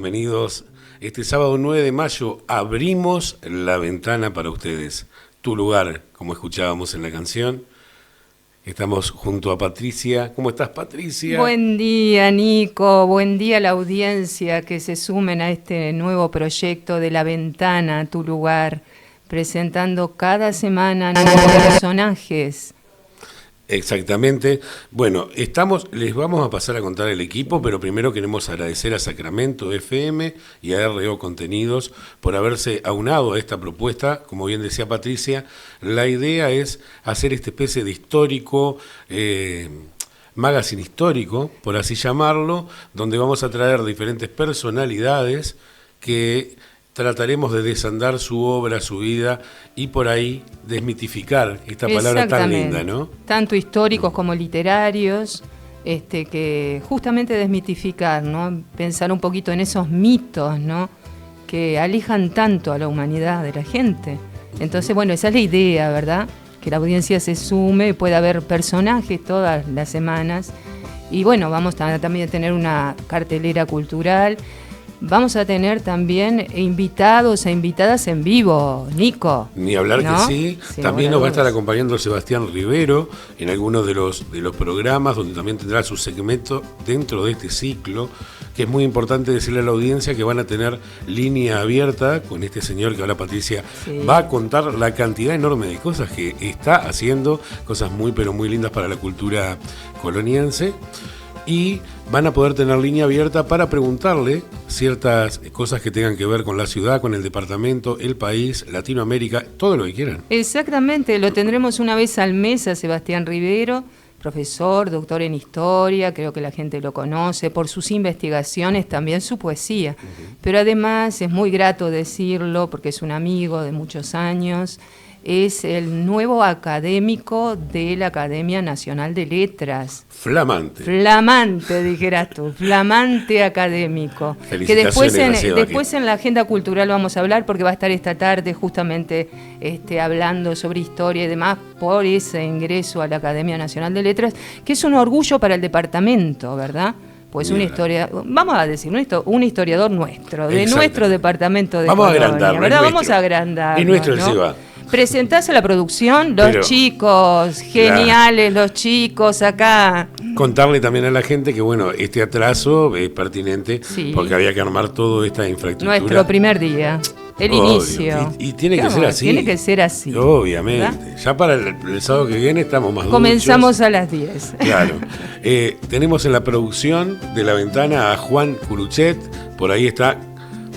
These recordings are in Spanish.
bienvenidos. Este sábado 9 de mayo abrimos la ventana para ustedes, tu lugar, como escuchábamos en la canción. Estamos junto a Patricia. ¿Cómo estás, Patricia? Buen día, Nico. Buen día a la audiencia que se sumen a este nuevo proyecto de La Ventana, tu lugar, presentando cada semana nuevos personajes. Exactamente. Bueno, les vamos a pasar a contar el equipo, pero primero queremos agradecer a Sacramento FM y a RO Contenidos por haberse aunado a esta propuesta. Como bien decía Patricia, la idea es hacer esta especie de histórico, magazine histórico, por así llamarlo, donde vamos a traer diferentes personalidades que trataremos de desandar su obra, su vida y por ahí desmitificar esta palabra tan linda, ¿no? Tanto históricos como literarios, que justamente desmitificar, ¿no? Pensar un poquito en esos mitos, ¿no? Que alejan tanto a la humanidad de la gente. Entonces, bueno, esa es la idea, ¿verdad? Que la audiencia se sume, pueda haber personajes todas las semanas. Y bueno, vamos también a tener una cartelera cultural. Vamos a tener también invitados e invitadas en vivo, Nico. Ni hablar, ¿no? Que sí. También nos va a estar acompañando Sebastián Rivero en algunos de los programas, donde también tendrá su segmento dentro de este ciclo, que es muy importante decirle a la audiencia que van a tener línea abierta con este señor que ahora Patricia va a contar la cantidad enorme de cosas que está haciendo, cosas muy pero muy lindas para la cultura coloniense. Y van a poder tener línea abierta para preguntarle ciertas cosas que tengan que ver con la ciudad, con el departamento, el país, Latinoamérica, todo lo que quieran. Exactamente, lo tendremos una vez al mes a Sebastián Rivero, profesor, doctor en historia, creo que la gente lo conoce por sus investigaciones, también su poesía. Pero además es muy grato decirlo porque es un amigo de muchos años. Es el nuevo académico de la Academia Nacional de Letras. Flamante. Flamante, dijeras tú, flamante académico. Que después en la agenda cultural vamos a hablar, porque va a estar esta tarde justamente hablando sobre historia y demás por ese ingreso a la Academia Nacional de Letras, que es un orgullo para el departamento, ¿verdad? Pues vamos a decir, un historiador nuestro, de nuestro departamento de Vamos Colonia, a agrandarlo, ¿verdad? Vamos a agrandarlo. Es nuestro, ¿no? el SEBA. Presentás a la producción, chicos, geniales, los chicos acá. Contarle también a la gente que, bueno, este atraso es pertinente porque había que armar toda esta infraestructura. Nuestro primer día, inicio. Y tiene que ser así. Tiene que ser así. Obviamente. ¿Verdad? Ya para el sábado que viene estamos más Comenzamos duchos. A las 10. Claro. Tenemos en la producción de La Ventana a Juan Curuchet, por ahí está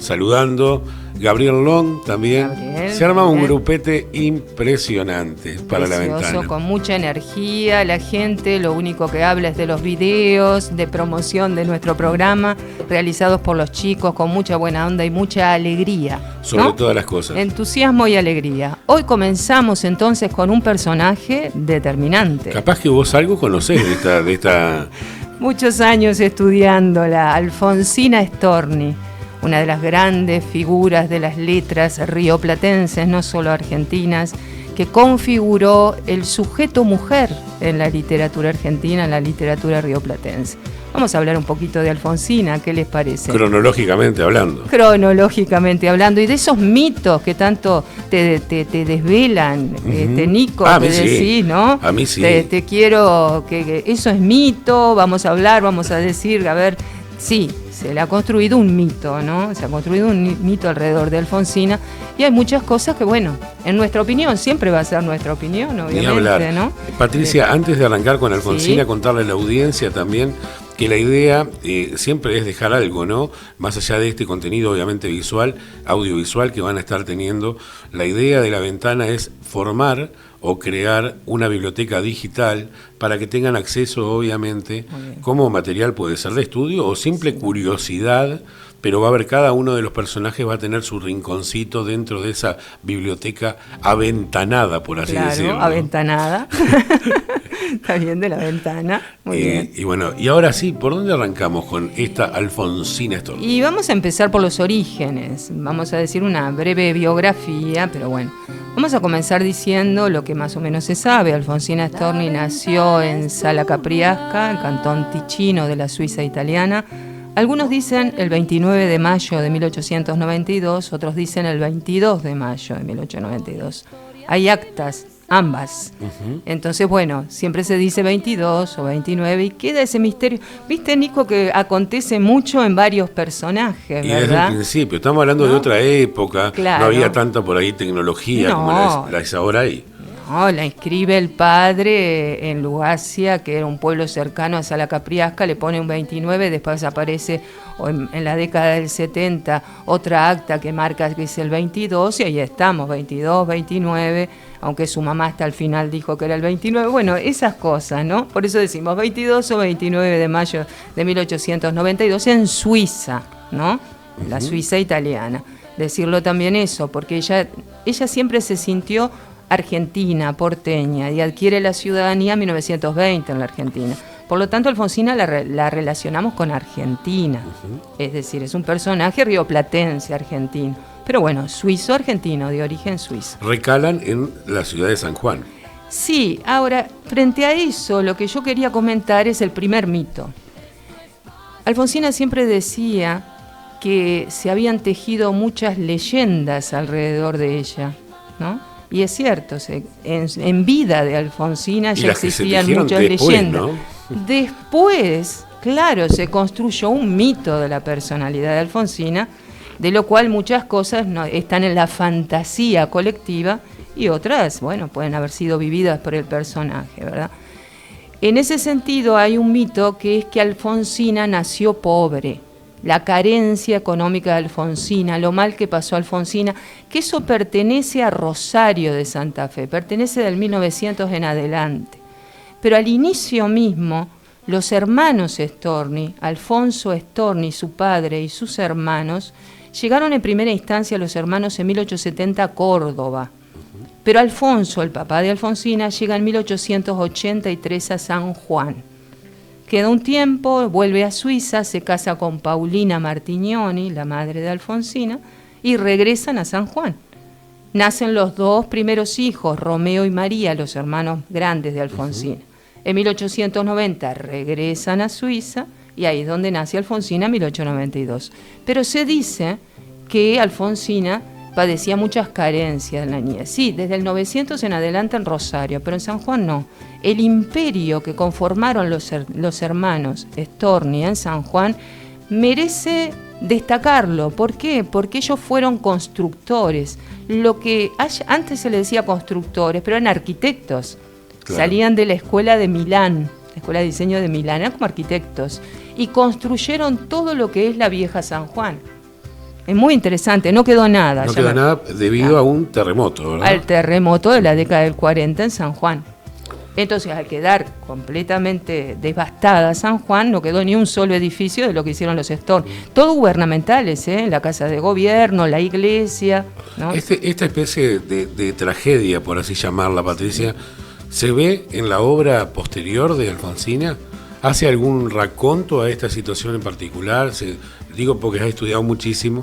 saludando. Gabriel Long también. Se arma un grupete impresionante para La Ventana. Con mucha energía, la gente lo único que habla es de los videos de promoción de nuestro programa, realizados por los chicos con mucha buena onda y mucha alegría. Sobre todas las cosas. Entusiasmo y alegría. Hoy comenzamos entonces con un personaje determinante. Capaz que vos algo conocés de esta... Muchos años estudiándola, Alfonsina Storni. Una de las grandes figuras de las letras rioplatenses, no solo argentinas, que configuró el sujeto mujer en la literatura argentina, en la literatura rioplatense. Vamos a hablar un poquito de Alfonsina, ¿qué les parece? Cronológicamente hablando. Cronológicamente hablando, y de esos mitos que tanto te desvelan, Nico, te decís, ¿no? A mí sí. Te quiero, que eso es mito, vamos a hablar, vamos a decir, a ver, sí. Se le ha construido un mito, ¿no? Se ha construido un mito alrededor de Alfonsina y hay muchas cosas que, bueno, en nuestra opinión, siempre va a ser nuestra opinión, obviamente, ¿no? Patricia, antes de arrancar con Alfonsina, contarle a la audiencia también que la idea siempre es dejar algo, ¿no? Más allá de este contenido, obviamente, visual, audiovisual que van a estar teniendo, la idea de La Ventana es formar o crear una biblioteca digital para que tengan acceso, obviamente, como material puede ser de estudio o simple curiosidad, pero va a haber cada uno de los personajes va a tener su rinconcito dentro de esa biblioteca aventanada, por así decirlo. Claro, aventanada. Está bien, de La Ventana. Muy bien. Y bueno, y ahora sí, ¿por dónde arrancamos con esta Alfonsina Storni? Y vamos a empezar por los orígenes. Vamos a decir una breve biografía, pero bueno. Vamos a comenzar diciendo lo que más o menos se sabe. Alfonsina Storni nació en Sala Capriasca, el cantón Ticino de la Suiza italiana, Algunos dicen el 29 de mayo de 1892, otros dicen el 22 de mayo de 1892. Hay actas, ambas. Entonces, bueno, siempre se dice 22 o 29 y queda ese misterio. Viste, Nico, que acontece mucho en varios personajes, y ¿verdad? desde el principio, estamos hablando de otra época, claro. No había tanta por ahí tecnología como la es ahora ahí. No, la inscribe el padre en Lugacia, que era un pueblo cercano a Salacapriasca, le pone un 29, después aparece en la década del 70 otra acta que marca que es el 22, y ahí estamos, 22, 29, aunque su mamá hasta el final dijo que era el 29, bueno, esas cosas, ¿no? Por eso decimos 22 o 29 de mayo de 1892 en Suiza, ¿no? La Suiza italiana. Decirlo también eso, porque ella siempre se sintió argentina, porteña, y adquiere la ciudadanía en 1920 en la Argentina. Por lo tanto, Alfonsina la relacionamos con Argentina. Es decir, es un personaje rioplatense argentino. Pero bueno, suizo-argentino, de origen suizo. Recalan en la ciudad de San Juan. Sí, ahora, frente a eso, lo que yo quería comentar es el primer mito. Alfonsina siempre decía que se habían tejido muchas leyendas alrededor de ella, ¿no? Y es cierto, en vida de Alfonsina ya existían muchas leyendas. ¿No? Después, claro, se construyó un mito de la personalidad de Alfonsina, de lo cual muchas cosas están en la fantasía colectiva y otras, bueno, pueden haber sido vividas por el personaje, ¿verdad? En ese sentido hay un mito que es que Alfonsina nació pobre. La carencia económica de Alfonsina, lo mal que pasó Alfonsina, que eso pertenece a Rosario de Santa Fe, pertenece del 1900 en adelante. Pero al inicio mismo, los hermanos Storni, Alfonso Storni, su padre y sus hermanos, llegaron en primera instancia los hermanos en 1870 a Córdoba. Pero Alfonso, el papá de Alfonsina, llega en 1883 a San Juan. Queda un tiempo, vuelve a Suiza, se casa con Paulina Martignoni, la madre de Alfonsina, y regresan a San Juan. Nacen los dos primeros hijos, Romeo y María, los hermanos grandes de Alfonsina. En 1890 regresan a Suiza y ahí es donde nace Alfonsina en 1892. Pero se dice que Alfonsina padecía muchas carencias en la niñez. Sí, desde el 900 en adelante en Rosario, pero en San Juan no. El imperio que conformaron los hermanos Storni en San Juan merece destacarlo. ¿Por qué? Porque ellos fueron constructores. Lo que antes se le decía constructores, pero eran arquitectos. Claro. Salían de la escuela de Milán, la escuela de diseño de Milán, eran como arquitectos. Y construyeron todo lo que es la vieja San Juan. Es muy interesante, no quedó nada. No quedó nada debido a un terremoto, ¿verdad? Al terremoto de la década del 40 en San Juan. Entonces, al quedar completamente devastada San Juan, no quedó ni un solo edificio de lo que hicieron los Storni. Todos gubernamentales, la casa de gobierno, la iglesia, ¿no? Esta especie de tragedia, por así llamarla, Patricia, ¿se ve en la obra posterior de Alfonsina? ¿Hace algún raconto a esta situación en particular? Digo porque has estudiado muchísimo.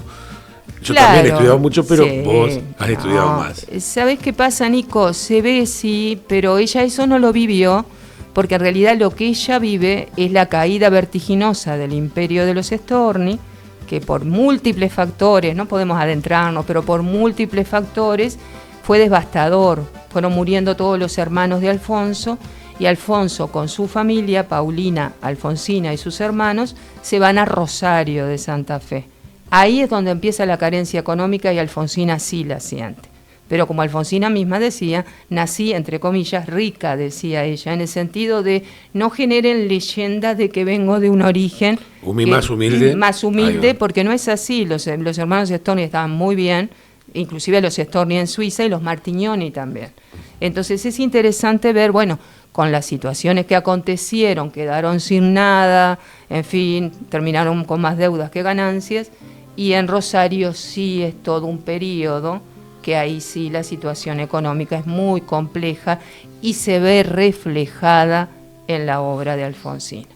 Yo también he estudiado mucho, pero sí, vos has estudiado más. ¿Sabés qué pasa, Nico? Se ve, sí, pero ella eso no lo vivió, porque en realidad lo que ella vive es la caída vertiginosa del imperio de los Storni, que por múltiples factores, no podemos adentrarnos, pero por múltiples factores fue devastador. Fueron muriendo todos los hermanos de Alfonso, y Alfonso con su familia, Paulina, Alfonsina y sus hermanos, se van a Rosario de Santa Fe. Ahí es donde empieza la carencia económica y Alfonsina sí la siente. Pero como Alfonsina misma decía, nací, entre comillas, rica, decía ella, en el sentido de no generen leyendas de que vengo de un origen más humilde. Más humilde, porque no es así. Los hermanos Storni estaban muy bien, inclusive los Storni en Suiza y los Martignoni también. Entonces es interesante ver, bueno, con las situaciones que acontecieron, quedaron sin nada, en fin, terminaron con más deudas que ganancias, y en Rosario sí es todo un periodo que ahí sí la situación económica es muy compleja y se ve reflejada en la obra de Alfonsina.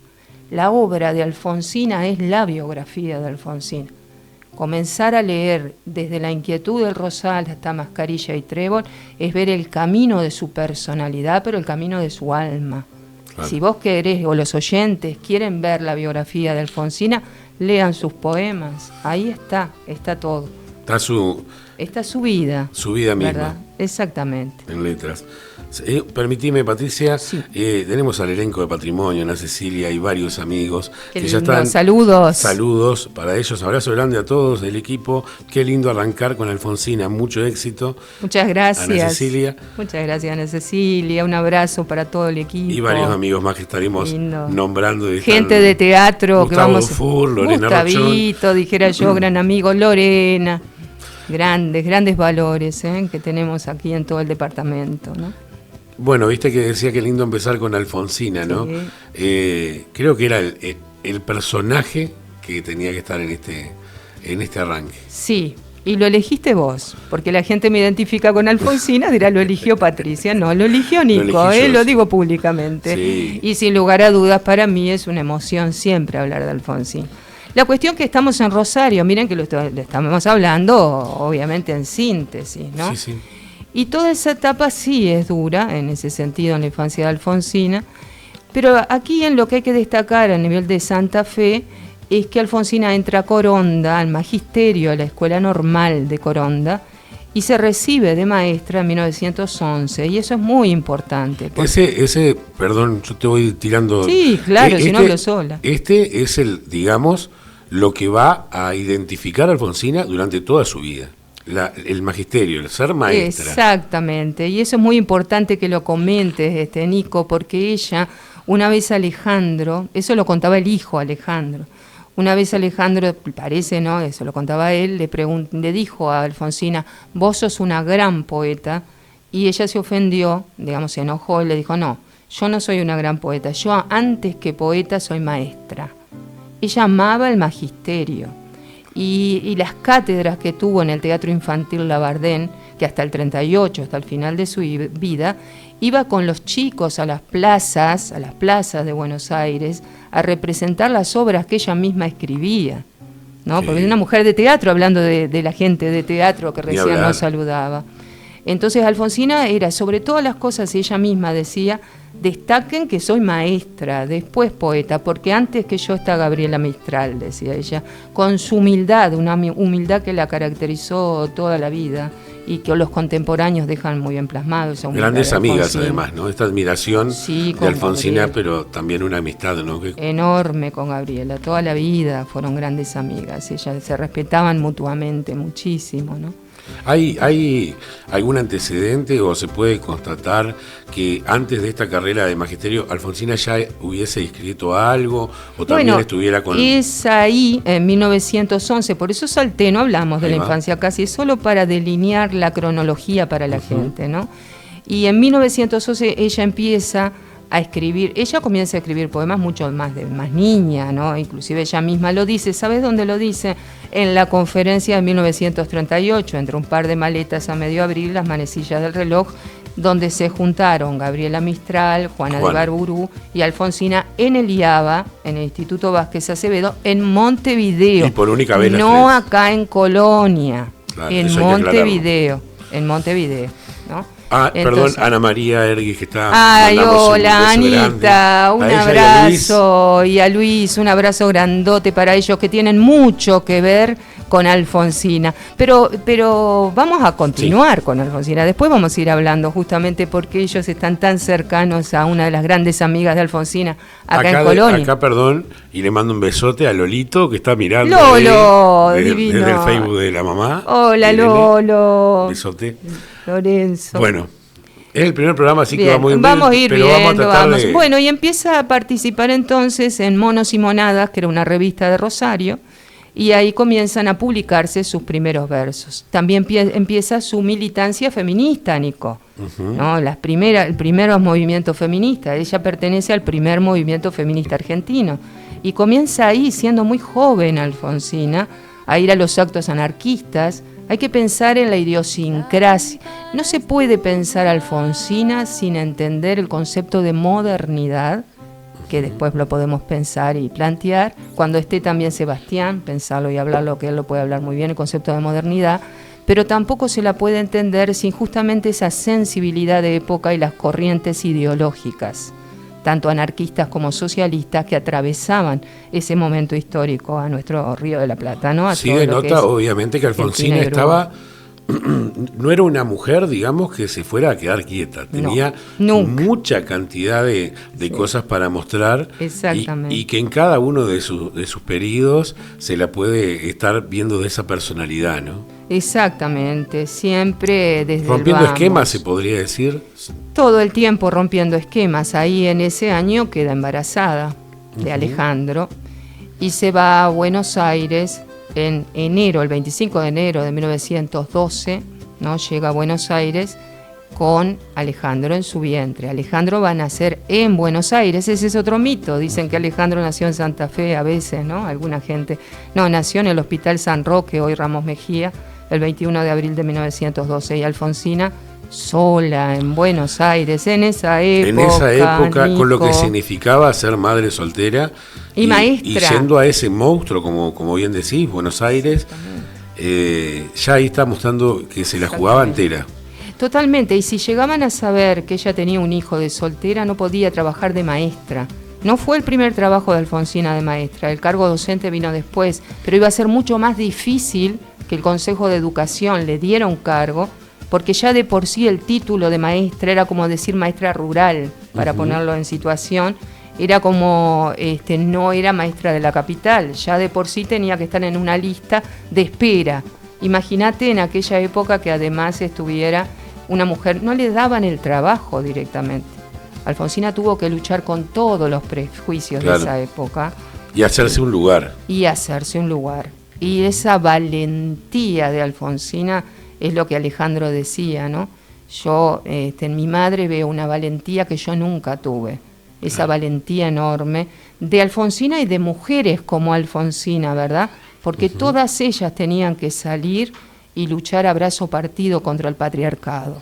La obra de Alfonsina es la biografía de Alfonsina. Comenzar a leer desde La inquietud del Rosal hasta Mascarilla y Trébol es ver el camino de su personalidad, pero el camino de su alma. Claro. Si vos querés, o los oyentes quieren ver la biografía de Alfonsina, lean sus poemas, ahí está todo. Está su vida. Su vida misma. ¿Verdad? Exactamente. En letras. Permitime, Patricia, Sí. Tenemos al elenco de Patrimonio, Ana Cecilia y varios amigos Qué que ya lindo. están. Saludos. Saludos para ellos, abrazo grande a todos del equipo. Qué lindo arrancar con Alfonsina, mucho éxito. Muchas gracias. Ana Cecilia. Muchas gracias, Ana Cecilia. Un abrazo para todo el equipo. Y varios amigos más que estaremos Lindo. nombrando. Gente de teatro. Gustavo que vamos. Dufour, Lorena Gustavito, dijera yo, gran amigo, Lorena. Grandes valores que tenemos aquí en todo el departamento, ¿no? Bueno, viste que decía que lindo empezar con Alfonsina, ¿no? Sí. Creo que era el personaje que tenía que estar en este arranque. Sí, y lo elegiste vos, porque la gente me identifica con Alfonsina, dirá, lo eligió Patricia. No, lo eligió Nico, lo digo públicamente. Sí. Y sin lugar a dudas, para mí es una emoción siempre hablar de Alfonsín. La cuestión que estamos en Rosario, miren que le estamos hablando, obviamente, en síntesis, ¿no? Sí. Y toda esa etapa sí es dura, en ese sentido, en la infancia de Alfonsina, pero aquí en lo que hay que destacar a nivel de Santa Fe es que Alfonsina entra a Coronda, al magisterio, a la Escuela Normal de Coronda, y se recibe de maestra en 1911, y eso es muy importante. Ese, perdón, yo te voy tirando... Sí, claro, si no hablo sola. Este es digamos, lo que va a identificar a Alfonsina durante toda su vida. El magisterio, el ser maestra. Exactamente, y eso es muy importante que lo comentes, Nico, porque ella, una vez Alejandro, eso lo contaba el hijo Alejandro, una vez Alejandro, parece, ¿no? Eso lo contaba él, le dijo a Alfonsina, vos sos una gran poeta, y ella se ofendió, digamos, se enojó y le dijo, no, yo no soy una gran poeta, yo antes que poeta soy maestra. Ella amaba el magisterio. Y las cátedras que tuvo en el Teatro Infantil Labardén, que hasta el 38, hasta el final de su vida, iba con los chicos a las plazas de Buenos Aires, a representar las obras que ella misma escribía, ¿no? Sí. Porque es una mujer de teatro, hablando de la gente de teatro que recién nos saludaba. Entonces Alfonsina era, sobre todas las cosas, ella misma decía, destaquen que soy maestra, después poeta, porque antes que yo está Gabriela Mistral, decía ella, con su humildad, una humildad que la caracterizó toda la vida y que los contemporáneos dejan muy bien plasmado. Esa grandes amigas, además, ¿no? Esta admiración de Alfonsina, Gabriela, pero también una amistad, ¿no? Enorme con Gabriela, toda la vida fueron grandes amigas, ellas se respetaban mutuamente muchísimo, ¿no? ¿Hay algún antecedente o se puede constatar que antes de esta carrera de magisterio Alfonsina ya hubiese escrito algo o también estuviera con...? Es ahí, en 1911, por eso salté, no hablamos de la infancia casi, es solo para delinear la cronología para la gente, ¿no? Y en 1911 ella empieza a escribir, ella comienza a escribir poemas mucho más niña, ¿no? Inclusive ella misma lo dice, ¿sabes dónde lo dice? En la conferencia de 1938, entre un par de maletas a medio abril, las manecillas del reloj, donde se juntaron Gabriela Mistral, Juana de Barburú y Alfonsina en el IABA, en el Instituto Vázquez Acevedo, en Montevideo. Y por única vez no acá en Colonia, claro, en Montevideo, ¿no? Perdón, Ana María Erguis, que está... Ay, hola, Anita, un abrazo, y a Luis, un abrazo grandote para ellos que tienen mucho que ver con Alfonsina. Pero vamos a continuar con Alfonsina, después vamos a ir hablando justamente porque ellos están tan cercanos a una de las grandes amigas de Alfonsina, acá en Colonia. Acá, perdón, y le mando un besote a Lolito, que está mirando Lolo, divino. Desde el Facebook de la mamá. Hola, Lolo. Besote. Lorenzo. Bueno, es el primer programa, así que va muy bien. Vamos a ir pero viendo, vamos a tratar de... Bueno, y empieza a participar entonces en Monos y Monadas, que era una revista de Rosario, y ahí comienzan a publicarse sus primeros versos. También empieza su militancia feminista, Nico, ¿no? El primeros movimientos feministas. Ella pertenece al primer movimiento feminista argentino. Y comienza ahí, siendo muy joven Alfonsina, a ir a los actos anarquistas. Hay que pensar en la idiosincrasia. No se puede pensar Alfonsina sin entender el concepto de modernidad, que después lo podemos pensar y plantear. Cuando esté también Sebastián, pensarlo y hablarlo, que él lo puede hablar muy bien, el concepto de modernidad, pero tampoco se la puede entender sin justamente esa sensibilidad de época y las corrientes ideológicas, tanto anarquistas como socialistas, que atravesaban ese momento histórico a nuestro Río de la Plata, ¿no? Sí, denota obviamente que Alfonsina estaba... No era una mujer, digamos, que se fuera a quedar quieta. Tenía mucha cantidad de cosas para mostrar. Exactamente. Y que en cada uno de sus periodos se la puede estar viendo de esa personalidad, ¿no? Exactamente, siempre desde rompiendo esquemas, se podría decir. Todo el tiempo rompiendo esquemas. Ahí en ese año queda embarazada de Alejandro y se va a Buenos Aires en enero, el 25 de enero de 1912, ¿no? Llega a Buenos Aires con Alejandro en su vientre. Alejandro va a nacer en Buenos Aires, ese es otro mito. Dicen que Alejandro nació en Santa Fe a veces, ¿no? Alguna gente. No, nació en el Hospital San Roque, hoy Ramos Mejía, el 21 de abril de 1912. Y Alfonsina sola en Buenos Aires, en esa época, Nico, con lo que significaba ser madre soltera y maestra. Y yendo a ese monstruo, como bien decís, Buenos Aires, ya ahí está mostrando que se la jugaba entera. Totalmente, y si llegaban a saber que ella tenía un hijo de soltera, no podía trabajar de maestra. No fue el primer trabajo de Alfonsina de maestra, el cargo docente vino después, pero iba a ser mucho más difícil que el Consejo de Educación le diera un cargo, porque ya de por sí el título de maestra era como decir maestra rural, para ponerlo en situación, era como, no era maestra de la capital, ya de por sí tenía que estar en una lista de espera. Imagínate en aquella época que además estuviera una mujer, no le daban el trabajo directamente. Alfonsina tuvo que luchar con todos los prejuicios de esa época. Y hacerse un lugar. Y esa valentía de Alfonsina es lo que Alejandro decía, ¿no? Yo en mi madre veo una valentía que yo nunca tuve. Esa valentía enorme de Alfonsina y de mujeres como Alfonsina, ¿verdad? Porque todas ellas tenían que salir y luchar a brazo partido contra el patriarcado.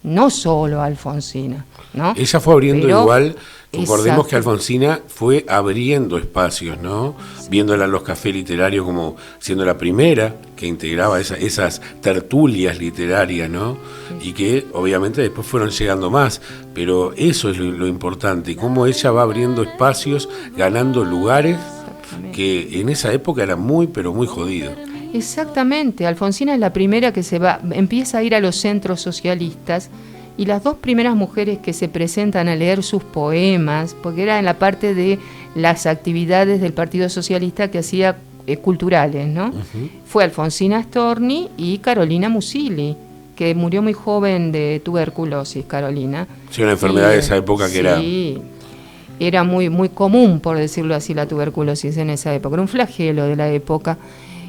No solo Alfonsina, ¿no? Ella fue abriendo igual, recordemos que Alfonsina fue abriendo espacios, ¿no? Sí. Viéndola en los cafés literarios como siendo la primera que integraba esas tertulias literarias, ¿no? Sí. Y que obviamente después fueron llegando más, pero eso es lo importante, cómo ella va abriendo espacios, ganando lugares que en esa época era muy, pero muy jodido. Exactamente, Alfonsina es la primera que empieza a ir a los centros socialistas, y las dos primeras mujeres que se presentan a leer sus poemas, porque era en la parte de las actividades del Partido Socialista que hacía culturales, ¿no? Fue Alfonsina Storni y Carolina Musili, que murió muy joven de tuberculosis, Carolina. Sí, una enfermedad de esa época que era... Era muy, muy común, por decirlo así, la tuberculosis en esa época, era un flagelo de la época.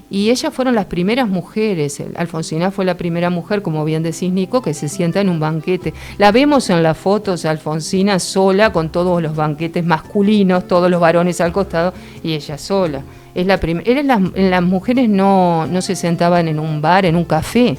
Y ellas fueron las primeras mujeres. Alfonsina fue la primera mujer, como bien decís, Nico, que se sienta en un banquete. La vemos en las fotos, Alfonsina sola, con todos los banquetes masculinos, todos los varones al costado, y ella sola. Es la las mujeres no se sentaban en un bar, en un café.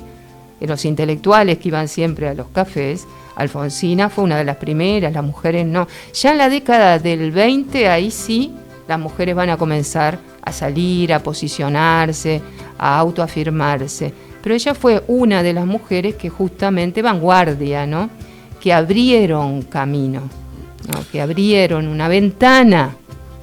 Los intelectuales que iban siempre a los cafés, Alfonsina fue una de las primeras, las mujeres no. Ya en la década del 20, ahí sí, las mujeres van a comenzar a salir, a posicionarse, a autoafirmarse. Pero ella fue una de las mujeres que justamente vanguardia, ¿no? Que abrieron camino, ¿no? Que abrieron una ventana,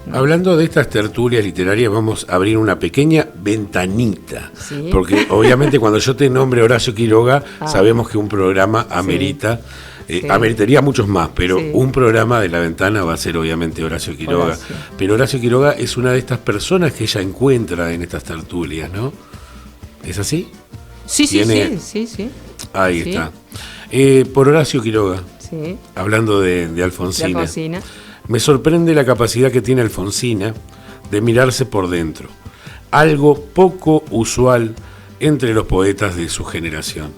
¿no? Hablando de estas tertulias literarias, vamos a abrir una pequeña ventanita. ¿Sí? Porque obviamente cuando yo te nombre Horacio Quiroga, sabemos que un programa amerita... Sí. Ameritaría muchos más, pero un programa de La Ventana va a ser obviamente Horacio Quiroga. Pero Horacio Quiroga es una de estas personas que ella encuentra en estas tertulias, ¿no? ¿Es así? Sí. Ahí está. Por Horacio Quiroga, hablando de Alfonsina, me sorprende la capacidad que tiene Alfonsina de mirarse por dentro. Algo poco usual entre los poetas de su generación.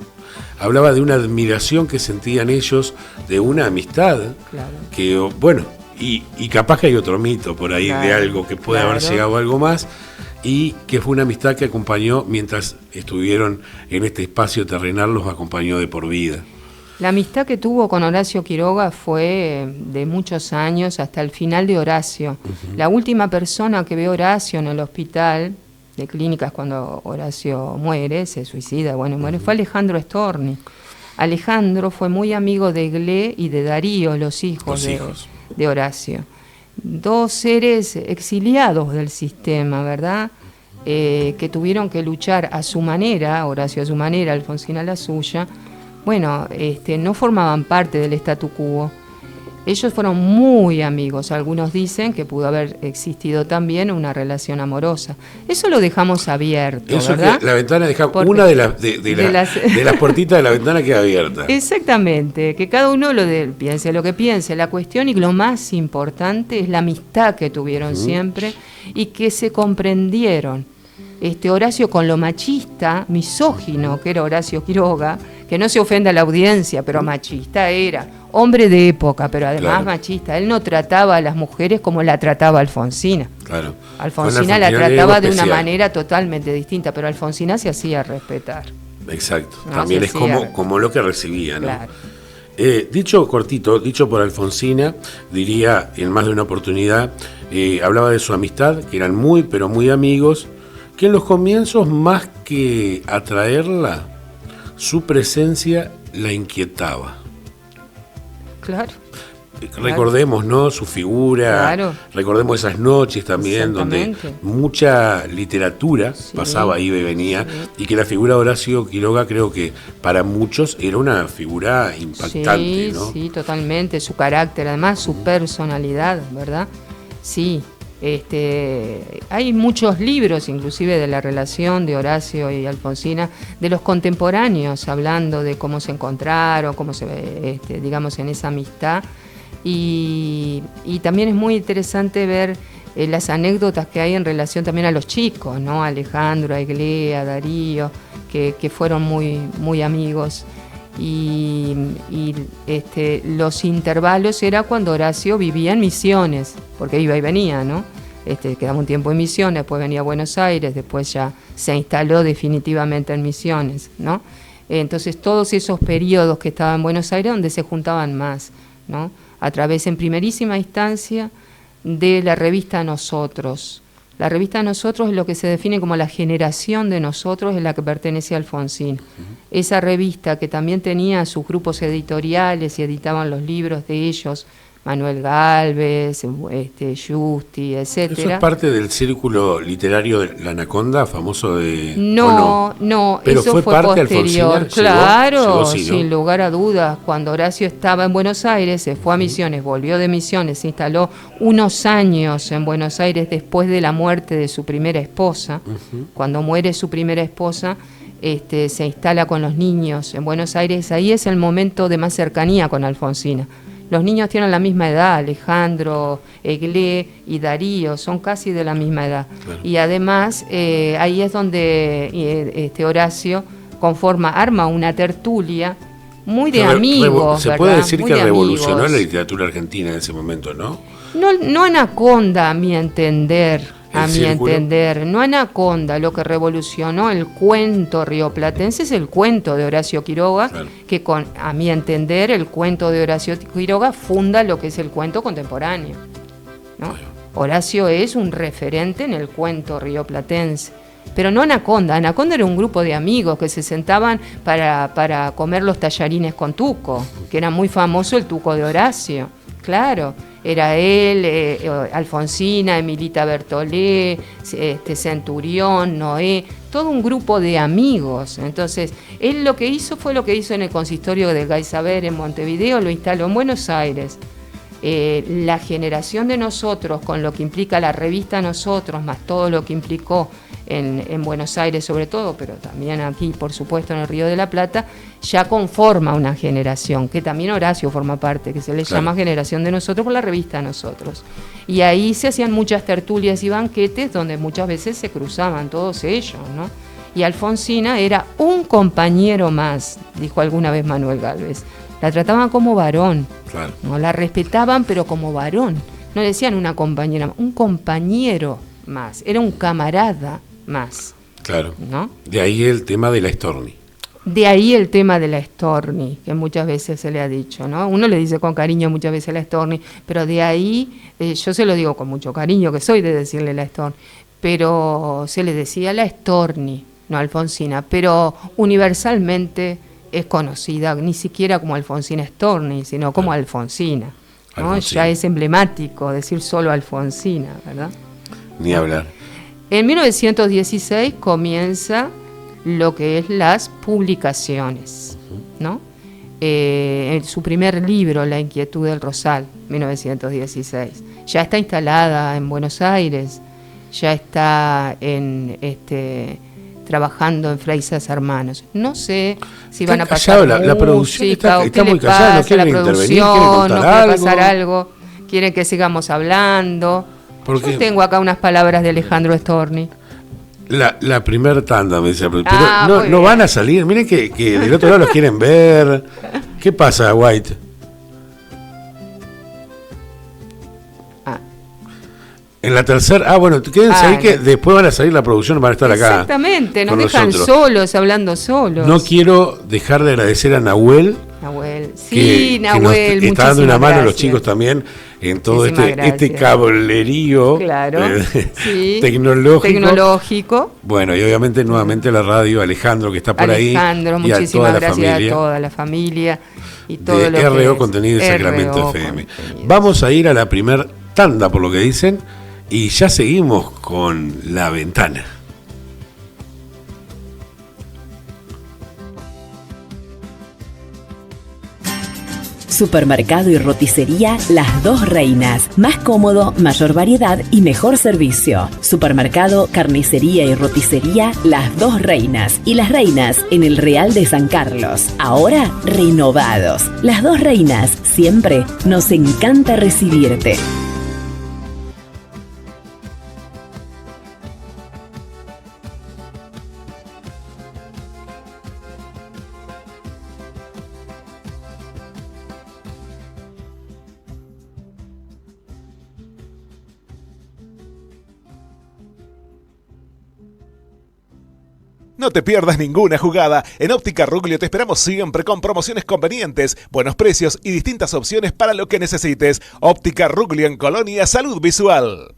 Hablaba de una admiración que sentían ellos, de una amistad, que, bueno, y capaz que hay otro mito por ahí de algo que puede haber llegado a algo más, y que fue una amistad que acompañó mientras estuvieron en este espacio terrenal, los acompañó de por vida. La amistad que tuvo con Horacio Quiroga fue de muchos años, hasta el final de Horacio. La última persona que ve a Horacio en el hospital de clínicas cuando Horacio muere, se suicida, muere, fue Alejandro Storni. Alejandro fue muy amigo de Gle y de Darío, los hijos de Horacio. Dos seres exiliados del sistema, ¿verdad? Que tuvieron que luchar a su manera, Horacio a su manera, Alfonsina a la suya. Bueno, no formaban parte del statu quo. Ellos fueron muy amigos. Algunos dicen que pudo haber existido también una relación amorosa. Eso lo dejamos abierto, eso, ¿verdad? Que la ventana deja una de las puertitas de la ventana queda abierta. Exactamente, que cada uno piense lo que piense. La cuestión y lo más importante es la amistad que tuvieron siempre y que se comprendieron. Horacio con lo machista, misógino, que era Horacio Quiroga, que no se ofenda a la audiencia, pero machista era, hombre de época, pero además machista. Él no trataba a las mujeres como la trataba Alfonsina. Claro. Alfonsina la trataba de una manera totalmente distinta, pero Alfonsina se hacía respetar. Exacto, no, también es como lo que recibía, ¿no? Claro. Dicho cortito, dicho por Alfonsina, diría en más de una oportunidad, hablaba de su amistad, que eran muy, pero muy amigos, que en los comienzos, más que atraerla, su presencia la inquietaba. Claro. Recordemos, ¿no? Su figura, recordemos esas noches también donde mucha literatura pasaba, iba y venía, y que la figura de Horacio Quiroga creo que para muchos era una figura impactante, ¿no? Sí, totalmente, su carácter, además su personalidad, ¿verdad? Sí. Hay muchos libros, inclusive de la relación de Horacio y Alfonsina, de los contemporáneos, hablando de cómo se encontraron, cómo se digamos, en esa amistad. Y también es muy interesante ver las anécdotas que hay en relación también a los chicos, ¿no? A Alejandro, a Eglea, a Darío, que fueron muy, muy amigos. Y los intervalos era cuando Horacio vivía en Misiones, porque iba y venía, ¿no? Quedaba un tiempo en Misiones, después venía a Buenos Aires, después ya se instaló definitivamente en Misiones, ¿no? Entonces todos esos periodos que estaba en Buenos Aires donde se juntaban más, ¿no? A través en primerísima instancia de la revista Nosotros. La revista Nosotros es lo que se define como la generación de nosotros, es la que pertenece a Alfonsín. Esa revista que también tenía sus grupos editoriales y editaban los libros de ellos, Manuel Gálvez, Justi, etcétera. ¿Eso es parte del círculo literario de la Anaconda, famoso de...? No, ¿Pero eso fue parte posterior. Alfonsina? Claro, llegó, sí, ¿no? Sin lugar a dudas. Cuando Horacio estaba en Buenos Aires, se fue a Misiones, volvió de Misiones, se instaló unos años en Buenos Aires después de la muerte de su primera esposa. Cuando muere su primera esposa, se instala con los niños en Buenos Aires. Ahí es el momento de más cercanía con Alfonsina. Los niños tienen la misma edad, Alejandro, Eglé y Darío, son casi de la misma edad. Claro. Y además, ahí es donde Horacio arma una tertulia muy de amigos. Se puede decir que revolucionó la literatura argentina en ese momento, ¿no? No Anaconda, a mi entender. No Anaconda, lo que revolucionó el cuento rioplatense es el cuento de Horacio Quiroga, claro, que a mi entender el cuento de Horacio Quiroga funda lo que es el cuento contemporáneo, ¿no? Bueno. Horacio es un referente en el cuento rioplatense, pero no Anaconda. Anaconda era un grupo de amigos que se sentaban para comer los tallarines con tuco, que era muy famoso el tuco de Horacio, claro. Era él, Alfonsina, Emilita Bertolé, Centurión, Noé, todo un grupo de amigos. Entonces, él lo que hizo fue lo que hizo en el consistorio de Gaisaber en Montevideo, lo instaló en Buenos Aires. La generación de nosotros, con lo que implica la revista Nosotros, más todo lo que implicó en Buenos Aires sobre todo, pero también aquí, por supuesto, en el Río de la Plata, ya conforma una generación, que también Horacio forma parte, que se le llama Generación de Nosotros por la revista Nosotros. Y ahí se hacían muchas tertulias y banquetes donde muchas veces se cruzaban todos ellos, ¿no? Y Alfonsina era un compañero más, dijo alguna vez Manuel Gálvez. La trataban como varón, claro, no la respetaban, pero como varón. No le decían una compañera, un compañero más, era un camarada más. Claro, ¿no? De ahí el tema de la Storni. De ahí el tema de la Storni, que muchas veces se le ha dicho, ¿no? Uno le dice con cariño muchas veces la Storni, pero de ahí, yo se lo digo con mucho cariño, que soy de decirle la Storni, pero se le decía la Storni, no Alfonsina, pero universalmente es conocida ni siquiera como Alfonsina Storni, sino como Alfonsina. ¿no? Ya es emblemático decir solo Alfonsina, ¿verdad? Ni hablar. En 1916 comienza lo que es las publicaciones, ¿no? Su primer libro, La inquietud del Rosal, 1916. Ya está instalada en Buenos Aires, ya está trabajando en Freisas Hermanos. No sé si van a pasar la producción está muy callada, no quieren intervenir, quieren no contar quiere pasar algo, quieren que sigamos hablando. Yo tengo acá unas palabras de Alejandro Storni. La primer tanda, me dice, pero no van a salir. Miren que del otro lado los quieren ver. ¿Qué pasa, White? En la tercera, bueno, quédense ahí que después van a salir la producción, van a estar acá. Exactamente, nos dejan solos, hablando solos. No quiero dejar de agradecer a Nahuel. Sí, Nahuel, que nos está dando una mano a los chicos también en todo este cablerío tecnológico. Bueno, y obviamente nuevamente la radio, Alejandro, que está por ahí. Alejandro, muchísimas gracias a toda la familia y todo lo que RO Contenido y Sacramento FM. Vamos a ir a la primer tanda, por lo que dicen, y ya seguimos con La Ventana. Supermercado y roticería Las Dos Reinas. Más cómodo, mayor variedad y mejor servicio. Supermercado, carnicería y roticería Las Dos Reinas. Y Las Reinas en el Real de San Carlos. Ahora renovados. Las Dos Reinas, siempre nos encanta recibirte. No te pierdas ninguna jugada. En Óptica Ruglio te esperamos siempre con promociones convenientes, buenos precios y distintas opciones para lo que necesites. Óptica Ruglio en Colonia Salud Visual.